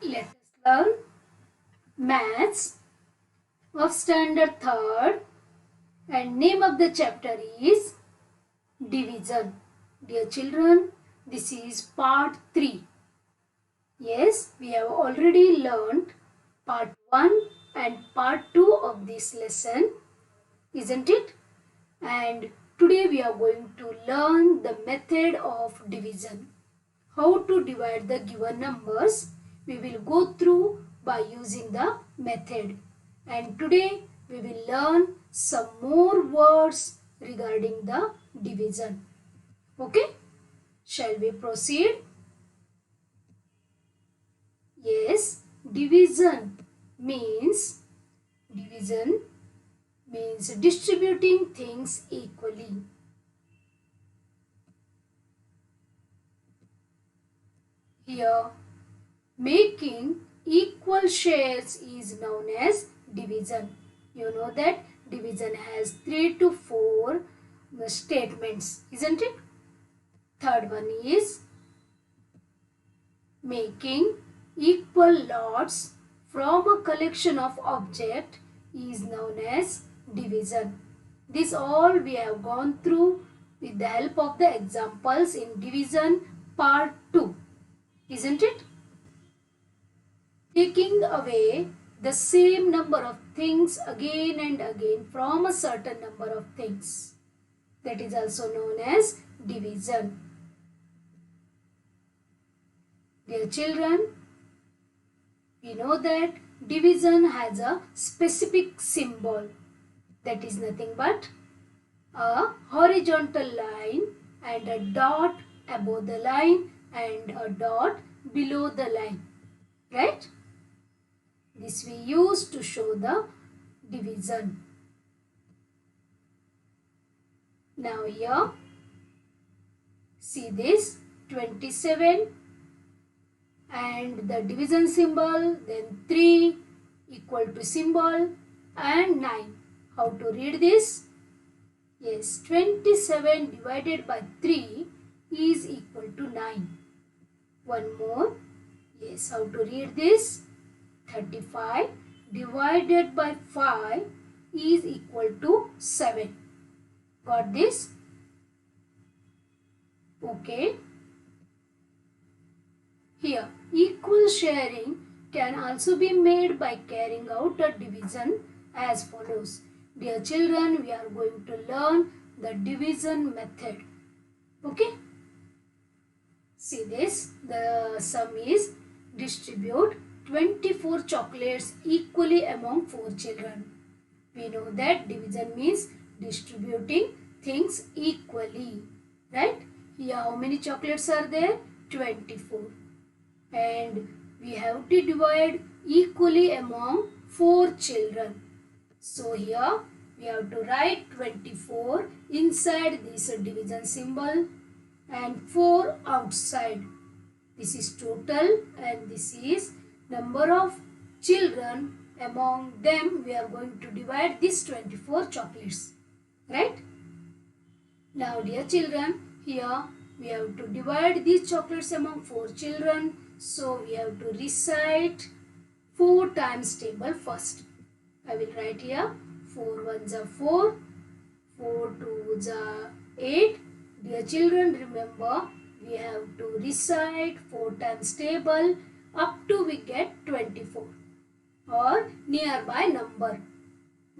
Let us learn Maths of Standard 3rd, and name of the chapter is Division. Dear children, this is part 3. Yes, we have already learned part 1 and part 2 of this lesson, isn't it? And today we are going to learn the method of division. How to divide the given numbers we will go through by using the method. And today we will learn some more words regarding the division. Okay? Shall we proceed? Yes, division means distributing things equally. Here, making equal shares is known as division. You know that division has 3 to 4 statements, isn't it? Third one is making equal lots from a collection of objects is known as division. This all we have gone through with the help of the examples in division part 2, isn't it? Taking away the same number of things again and again from a certain number of things. That is also known as division. Dear children, we know that division has a specific symbol. That is nothing but a horizontal line and a dot above the line and a dot below the line. Right? This we use to show the division. Now here, see this 27 and the division symbol, then 3 equal to symbol and 9. How to read this? Yes, 27 divided by 3 is equal to 9. One more. Yes, how to read this? 35 divided by 5 is equal to 7. Got this? Okay. Here, equal sharing can also be made by carrying out a division as follows. Dear children, we are going to learn the division method. Okay? See this, the sum is distribute 24 chocolates equally among 4 children. We know that division means distributing things equally. Right? Here how many chocolates are there? 24. And we have to divide equally among 4 children. So here we have to write 24 inside this division symbol and 4 outside. This is total and this is number of children. Among them we are going to divide this 24 chocolates. Right? Now dear children, here we have to divide these chocolates among 4 children. So we have to recite 4 times table first. I will write here 4 ones are 4, 4 twos are 8. Dear children, remember we have to recite 4 times table up to we get 24 or nearby number.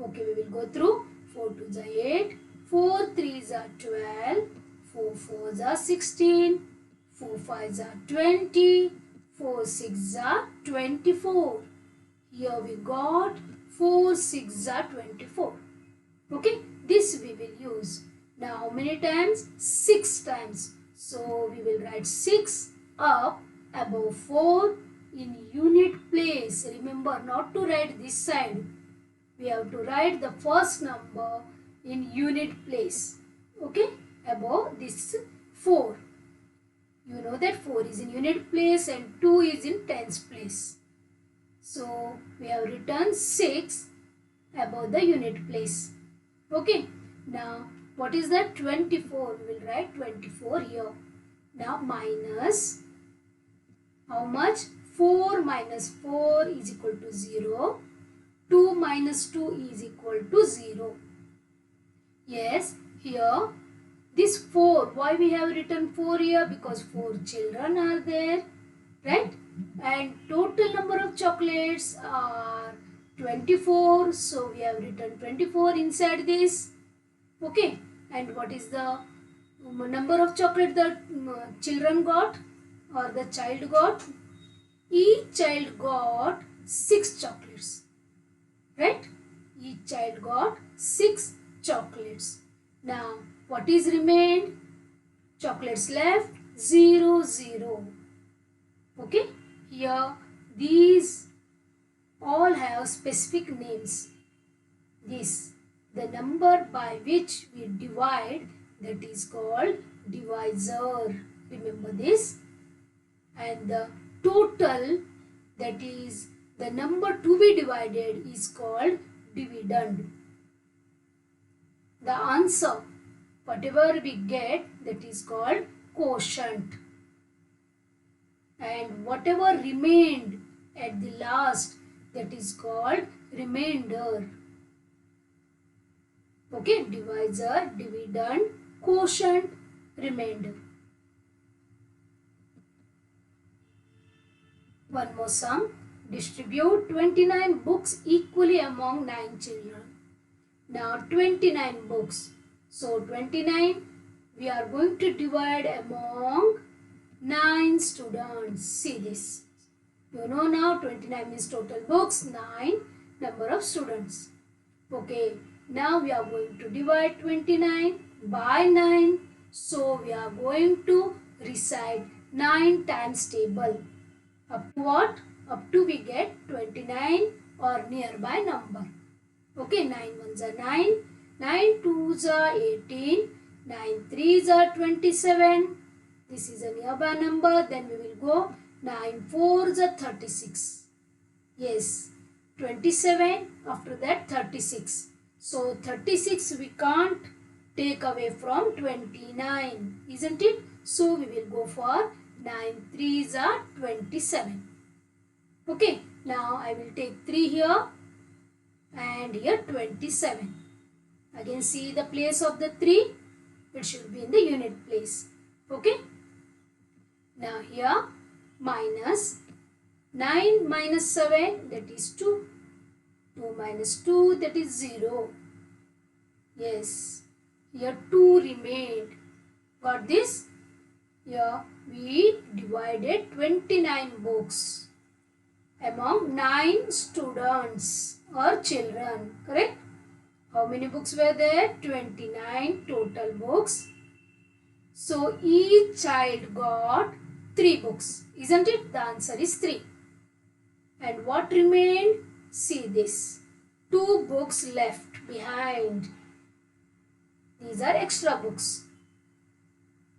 Okay, we will go through 4 twos are 8, 4 threes are 12, 4 fours are 16, 4 fives are 20, 4 sixes are 24. Here we got 4 sixes are 24. Okay, this we will use. Now how many times? 6 times. So we will write 6 up above 4 in unit place. Remember not to write this side. We have to write the first number in unit place. Okay, above this 4. You know that 4 is in unit place and 2 is in tens place. So we have written 6 above the unit place. Okay. Now what is that? 24. We will write 24 here. Now minus how much? 4 minus 4 is equal to 0. 2 minus 2 is equal to 0. Yes, here this 4, why we have written 4 here? Because 4 children are there, right? And total number of chocolates are 24. So we have written 24 inside this. Okay. And what is the number of chocolate the children got or the child got? Each child got 6 chocolates. Right? Each child got 6 chocolates. Now, what is remained? Chocolates left 0, 0. Okay? Here, these all have specific names. This, the number by which we divide, that is called divisor. Remember this. And the total, that is the number to be divided, is called dividend. The answer, whatever we get, that is called quotient. And whatever remained at the last, that is called remainder. Okay, divisor, dividend, quotient, remainder. One more sum. Distribute 29 books equally among 9 children. Now 29 books. So 29 we are going to divide among 9 students. See this. You know now 29 means total books, 9 number of students. Okay. Now we are going to divide 29 by 9. So we are going to recite 9 times table. Up to what? Up to we get 29 or nearby number. Okay, 9 ones are 9, 9 twos are 18, 9 threes are 27. This is a nearby number. Then we will go 9 fours are 36. Yes, 27, after that 36. So 36 we can't take away from 29, isn't it? So we will go for 9 threes are 27. Okay, now I will take 3 here and here 27. Again see the place of the 3. It should be in the unit place. Okay. Now here minus 9 minus 7, that is 2. 2 minus 2, that is 0. Yes. Here 2 remained. Got this? Here we divided 29 books among 9 students or children. Correct? How many books were there? 29 total books. So each child got 3 books. Isn't it? The answer is 3. And what remained? See this. 2 books left behind. These are extra books.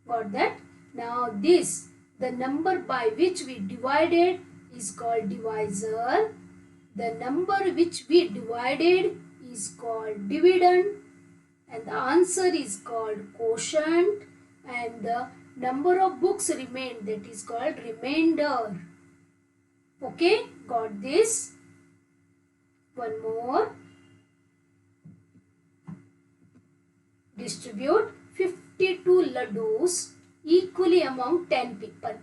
Got that? Now this, the number by which we divided, is called divisor. The number which we divided is called dividend. And the answer is called quotient. And the number of books remained, that is called remainder. Okay, got this? One more. Distribute 52 laddus equally among 10 people.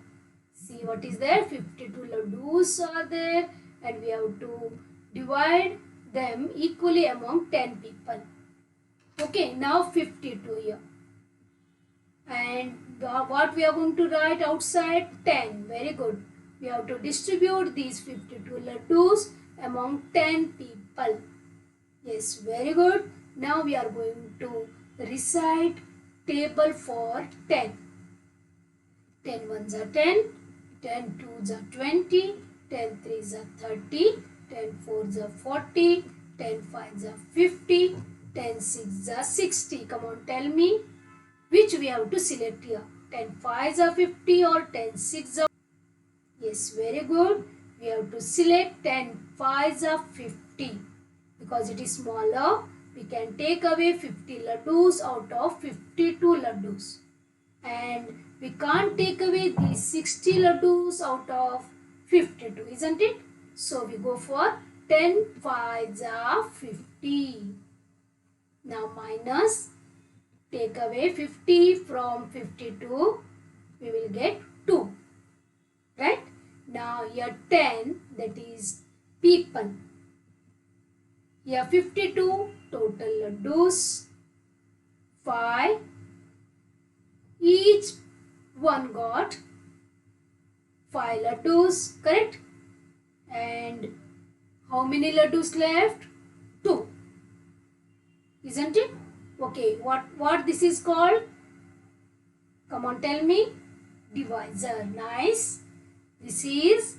See what is there? 52 laddus are there and we have to divide them equally among 10 people. Okay, now 52 here. And what we are going to write outside? 10. Very good. We have to distribute these 52 laddus among 10 people. Yes, very good. Now we are going to recite table for 10. 10 ones are 10, 10 twos are 20, 10 threes are 30, 10 fours are 40, 10 fives are 50, 10 sixes are 60. Come on, tell me which we have to select here. 10 fives are 50 or 10 sixes are. Yes, very good. We have to select 10 fives are 50 because it is smaller. We can take away 50 laddus out of 52 laddus. And we can't take away these 60 laddus out of 52, isn't it? So we go for 10 5s are 50. Now minus, take away 50 from 52, we will get 2. Right? Now here 10, that is people. Here 52, total laddus, 5. Each one got 5 laddus, correct? And how many laddus left? 2. Isn't it? Okay, what this is called? Come on, tell me. Divisor. Nice. This is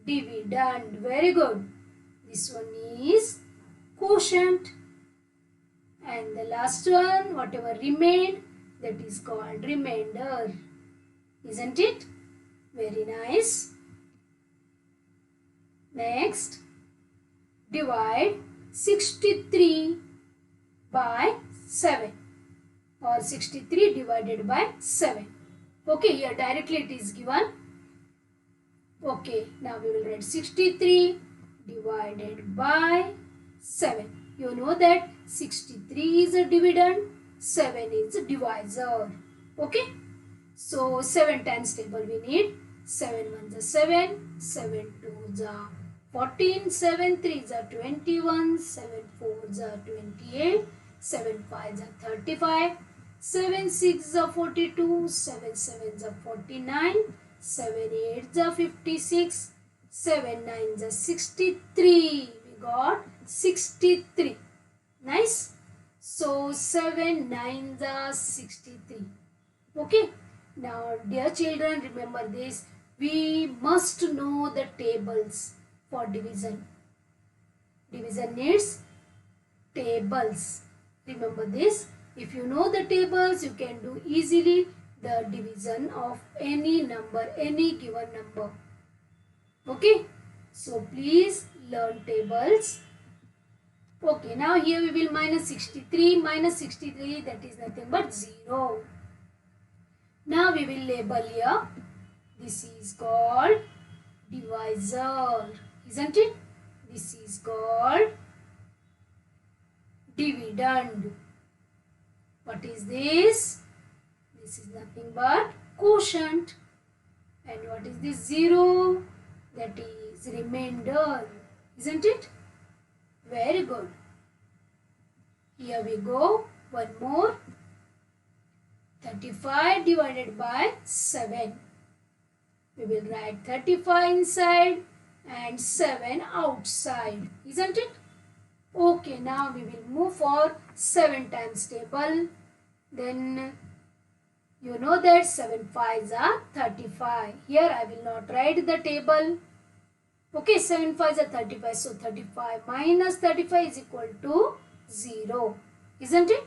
dividend. Very good. This one is quotient. And the last one, whatever remained, that is called remainder. Isn't it? Very nice. Next, divide 63 by 7 or 63 divided by 7. Okay, here directly it is given. Okay, now we will write 63 divided by 7. You know that 63 is a dividend, 7 is a divisor. Okay, so 7 times table we need. 7 ones are 7, 7 twos are 14, 7 threes are 21, 7 fours are 28, 7 fives are 35, 7 sixes are 42, 7 sevens are 49, 7 eights are 56, 7 nines are 63. We got 63. Nice. So 7 nines are 63. Okay. Now dear children, remember this. We must know the tables for division. Division needs tables. Remember this. If you know the tables, you can do easily the division of any number, any given number. Okay. So please learn tables. Okay. Now here we will minus 63. Minus 63, that is nothing but 0. Now we will label here. This is called divisor, isn't it? This is called dividend. What is this? This is nothing but quotient. And what is this 0? That is remainder, isn't it? Very good. Here we go. One more. 35 divided by 7. We will write 35 inside and 7 outside, isn't it? Okay, now we will move for 7 times table. Then you know that 7 fives are 35. Here I will not write the table. Okay, 7 fives are 35. So 35 minus 35 is equal to 0, isn't it?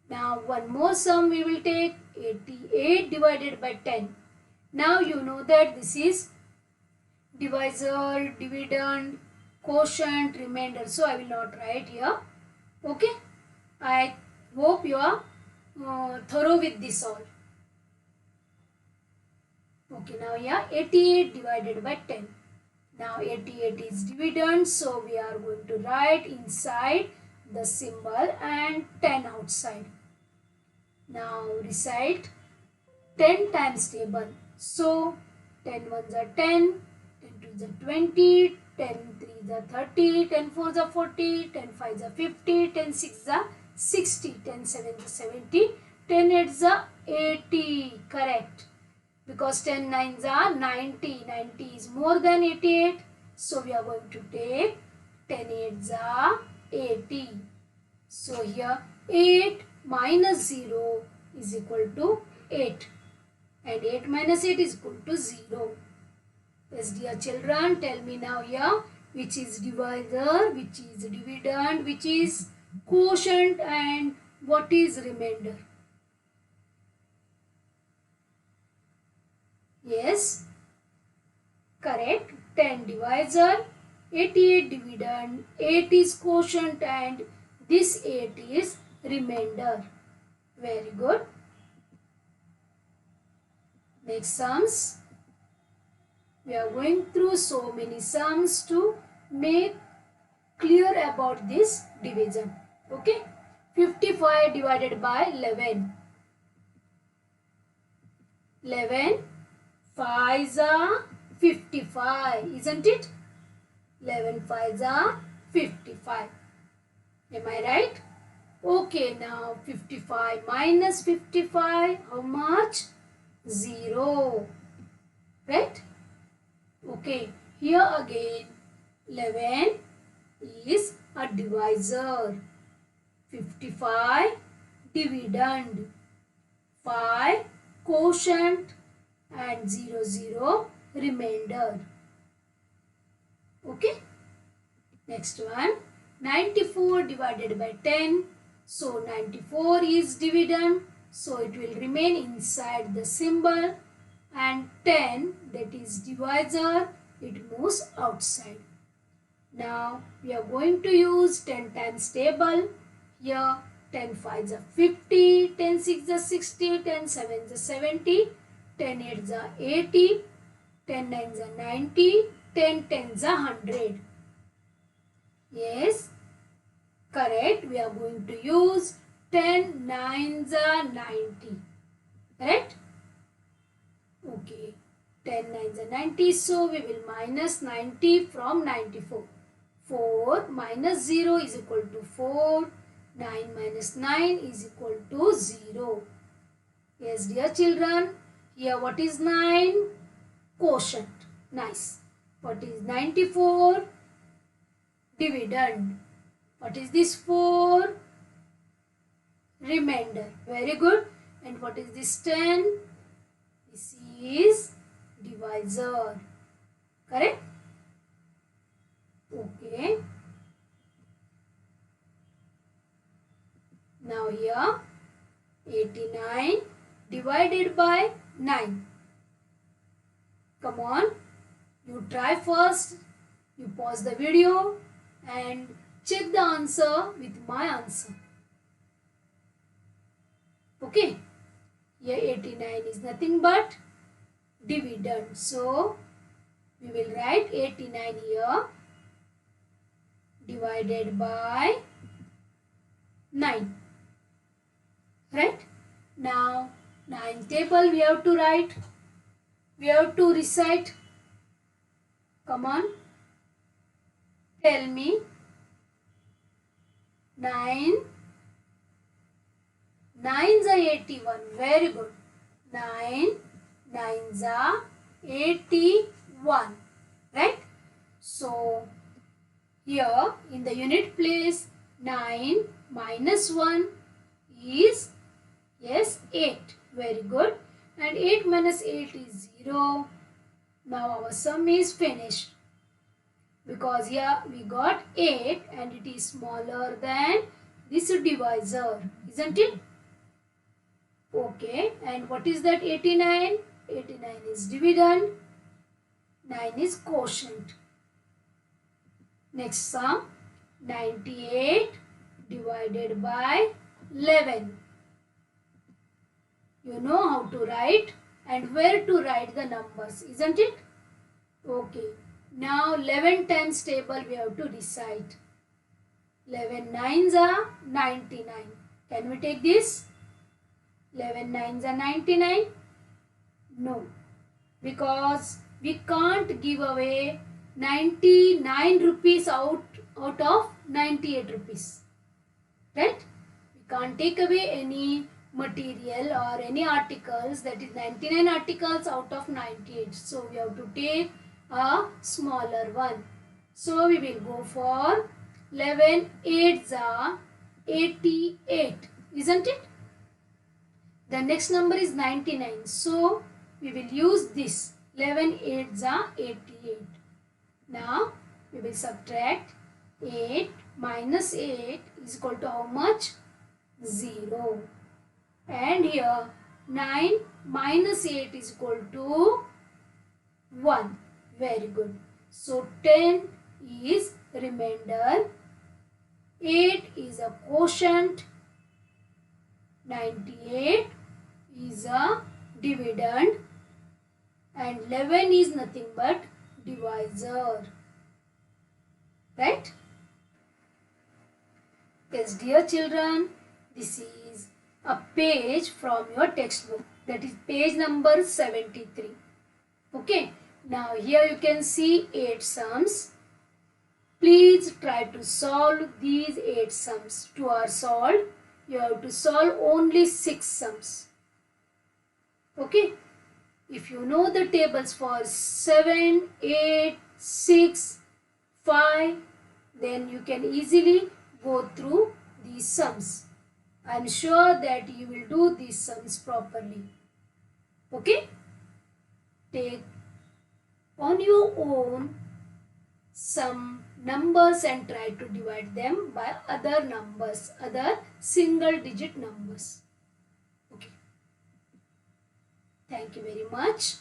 Now one more sum we will take, 88 divided by 10. Now you know that this is divisor, dividend, quotient, remainder. So I will not write here. Okay. I hope you are thorough with this all. Okay, now here 88 divided by 10. Now 88 is dividend. So we are going to write inside the symbol and 10 outside. Now recite 10 times table. So 10 ones are 10, 10 twos are 20, 10 threes are 30, 10 fours are 40, 10 fives are 50, 10 sixes are 60, 10 sevens are 70, 10 eights are 80. Correct. Because 10 nines are 90. 90 is more than 88. So we are going to take 10 eights are 80. So here 8 minus 0 is equal to 8. And 8 minus 8 is equal to 0. Yes, dear children, tell me now here which is divisor, which is dividend, which is quotient, and what is remainder. Yes, correct. 10 divisor, 88 dividend, 8 is quotient, and this 8 is remainder. Very good. Next sums. We are going through so many sums to make clear about this division. Okay. 55 divided by 11. 11 5s are 55, isn't it? 11 5s are 55. Am I right? Okay, now 55 minus 55, how much? 0. Right? Okay, here again 11 is a divisor. 55 dividend. 5 quotient and 0 remainder. Okay. Next one, 94 divided by 10. So 94 is dividend. So it will remain inside the symbol, and 10, that is divisor, it moves outside. Now we are going to use 10 times table. Here 10 5s are 50, 10 6s are 60, 10 7s are 70, 10 8s are 80, 10 9s are 90, 10 10s are 100. Yes, correct. We are going to use 10 9s are 90. Correct? Okay. 10 9s are 90. So we will minus 90 from 94. 4 minus 0 is equal to 4. 9 minus 9 is equal to 0. Yes, dear children. Here what is 9? Quotient. Nice. What is 94? Dividend. What is this 4? Remainder. Very good. And what is this 10? This is divisor. Correct? Okay. Now here 89 divided by 9. Come on. You try first. You pause the video and check the answer with my answer. Okay. Here 89 is nothing but dividend. So we will write 89 here divided by 9. Right? Now 9 table we have to write. We have to recite. Come on. Tell me. 9 9s are 81. Very good. 9 9s are 81. Right? So here in the unit place 9 minus 1 is, yes, 8. Very good. And 8 minus 8 is 0. Now our sum is finished. Because here we got 8 and it is smaller than this divisor. Isn't it? Okay. And what is that 89? 89 is dividend. 9 is quotient. Next sum, 98 divided by 11. You know how to write and where to write the numbers, isn't it? Okay. Now 11 times table we have to recite. 11 9s are 99. Can we take this? 11 9s are 99? No. Because we can't give away 99 rupees out of 98 rupees. Right? We can't take away any material or any articles, that is 99 articles out of 98. So we have to take a smaller one. So we will go for 11 8s are 88. Isn't it? The next number is 99. So we will use this. 11 8s are 88. Now we will subtract 8 minus 8 is equal to how much? 0. And here 9 minus 8 is equal to 1. Very good. So 10 is remainder. 8 is a quotient. 98 is a dividend. and 11 is nothing but divisor, right? Yes, dear children, this is a page from your textbook, that is page number 73. Okay, now here you can see 8 sums. Please try to solve these 8 sums. To are solved, you have to solve only 6 sums. Okay, if you know the tables for 7, 8, 6, 5, then you can easily go through these sums. I am sure that you will do these sums properly. Okay, take on your own some numbers and try to divide them by other numbers, other single digit numbers. Okay. Thank you very much.